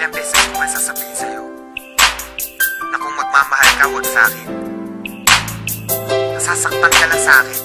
ilang beses ko man sasabihin sa'yo na kung magmamahal ka, huwag sa'kin. Nasasaktan ka lang sa'kin.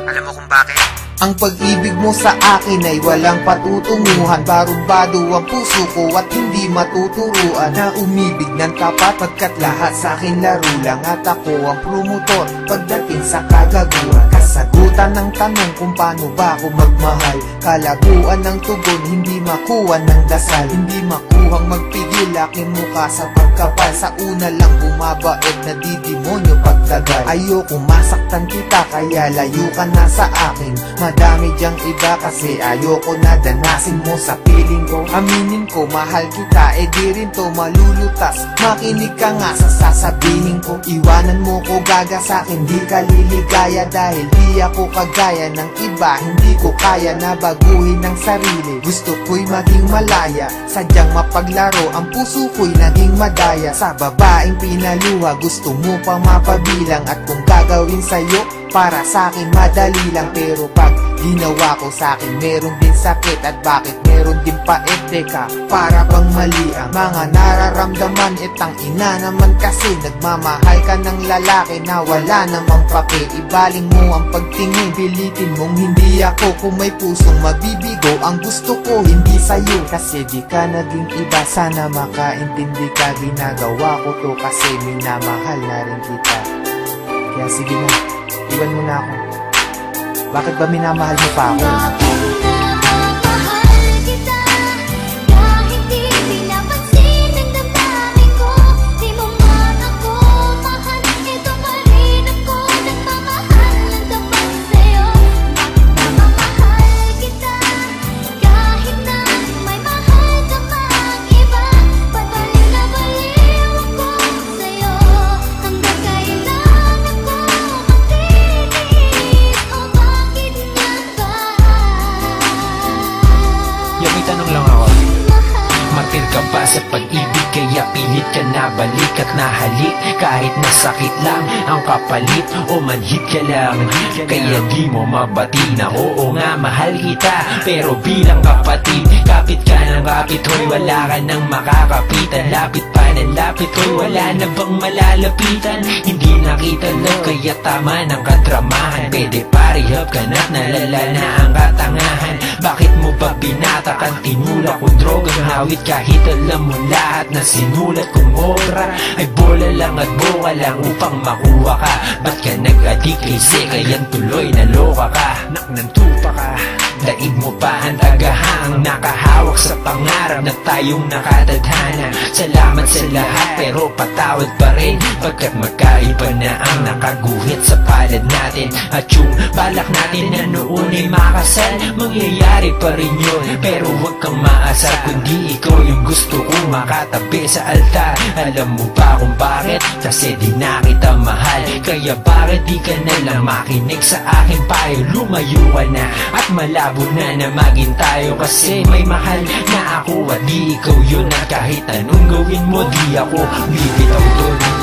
Alam mo kung bakit? Ang pag-ibig mo sa akin ay walang patutunguhan. Barumbado ang puso ko at hindi matuturuan na umibig ng tapat, pagkat lahat sa akin laro lang. At ako ang promotor pagdating sa kagaguhan. Kasagutan ng tanong kung paano ba ako magmahal. Kalaguan ng tugon, hindi makuha ng dasal. Hindi makuhang magpigil aking mukha sa pagkapal. Sa una lang bumabait na didemonyo pagtagal. Ayoko masaktan kita kaya layo ka na sa akin. Madami diyang iba kasi ayoko na danasin mo sa piling ko. Aminin ko mahal kita, di rin to malulutas. Makinig ka nga sa sasabihin ko. Iwanan mo ko gaga sa'kin, di ka liligaya. Dahil di ako kagaya ng iba, hindi ko kaya na baguhin ng sarili. Gusto ko'y maging malaya, sadyang mapaglaro. Ang puso ko'y naging madaya sa babaeng pinaluha. Gusto mo pang mapabilang at kung gagawin sa'yo para sa'kin madali lang. Pero pag ginawa ko sa'kin meron din sakit. At bakit meron din pait? Teka, para bang mali ang mga nararamdaman? Itang ina naman kasi nagmamahal ka ng lalaki na wala namang pake. Ibaling mo ang pagtingin, pilitin mong hindi ako. Kung may pusong mabibigo, ang gusto ko hindi sa'yo. Kasi di ka naging iba, sana makaintindi ka. Ginagawa ko to kasi minamahal na rin kita. Kaya sige na, iwan mo na ako. Bakit ba minamahal mo pa ako? Tanong lang ako, martir ka ba sa pag-ibig? Kaya pilit ka na balik at nahalik kahit nasakit lang ang kapalit. O manhid ka lang, kaya di mo mabati na oo nga mahal kita. Pero bilang kapatid, kapit ka ng kapit, hoy wala ka nang makakapitan. Lapit pa ng lapit, hoy wala na bang malalapitan? Hindi nakita lang kaya tama ng kadramahan. Pwede parihab ka na't nalala na ang katangahan. Bakit mo ba binatakan? Tinula kong drogang hawit kahit alam mo lahat na sinulat kong obra ay bola lang at boka lang upang makuha ka. Ba't ka nag-adik kasi kayan tuloy naloka ka? Naknantupa ka, daig mo pa ang tagahang nakahawak sa pangarap na tayong nakatadhana. Salamat sa lahat pero patawad pa rin pagkat magkaiba na ang nakaguhit sa palad natin. At yung balak natin na noon ay makasal, mangyayari pa rin yun. Pero huwag kang maasar kundi ikaw yung gusto kong makatabi sa altar. Alam mo ba kung bakit? Kasi di na kita mahal. Kaya bakit di ka na lang makinig sa akin payo? Lumayo ka na at malabo na maging tayo. Kasi may mahal na ako at di ikaw yun. At kahit anong gawin mo di ako bibitaw dun.